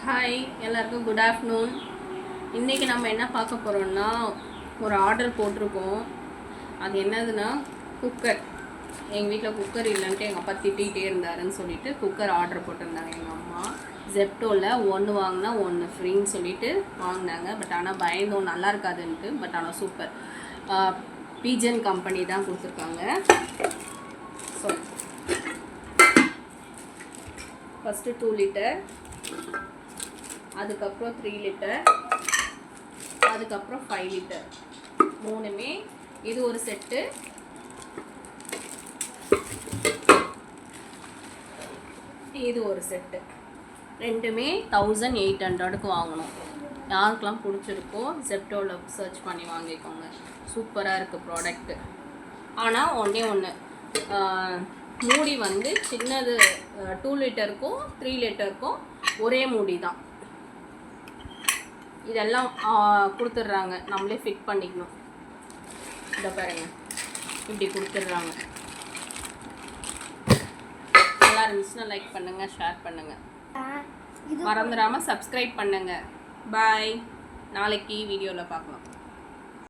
Hi எல்லாருக்கும் good afternoon. இன்றைக்கி நம்ம என்ன பார்க்க போகிறோம்னா, ஒரு ஆர்டர் போட்டிருக்கோம். அது என்னதுன்னா குக்கர். எங்கள் வீட்டில் குக்கர் இல்லைன்ட்டு எங்கள் அப்பா திட்டிகிட்டே இருந்தாருன்னு சொல்லிட்டு குக்கர் ஆர்டர் போட்டிருந்தாங்க எங்கள் அம்மா. ஜெப்டோவில் ஒன்று வாங்கினா ஒன்று ஃப்ரீன்னு சொல்லிட்டு வாங்கினாங்க. பட் ஆனால் பயந்தோம் நல்லா இருக்காதுன்ட்டு. பட் ஆனால் சூப்பர். பீஜன் கம்பெனி தான் கொடுத்துருக்காங்க. ஸோ ஃபஸ்ட்டு 2 லிட்டர், அதுக்கப்புறம் 3 லிட்டர், அதுக்கப்புறம் 5 லிட்டர், மூணுமே இது ஒரு செட்டு. இது ஒரு செட்டு. ரெண்டுமே 1800க்கு வாங்கணும். யாருக்கெல்லாம் பிடிச்சிருக்கோ ஜெப்டோவில் சர்ச் பண்ணி வாங்கிக்கோங்க. சூப்பராக இருக்குது ப்ராடக்ட்டு. ஆனால் ஒன்றே ஒன்று, மூடி வந்து சின்னது. 2 லிட்டருக்கும் 3 லிட்டருக்கும் ஒரே மூடி தான். இதெல்லாம் கொடுத்துட்றாங்க, நம்மளே ஃபிட் பண்ணிக்கணும். இதை பாருங்க, இப்படி கொடுத்துட்றாங்க. நல்லா இருந்துச்சுன்னா லைக் பண்ணுங்கள், ஷேர் பண்ணுங்கள், மறந்துடாமல் சப்ஸ்கிரைப் பண்ணுங்கள். பாய். நாளைக்கு வீடியோவில் பார்க்கலாம்.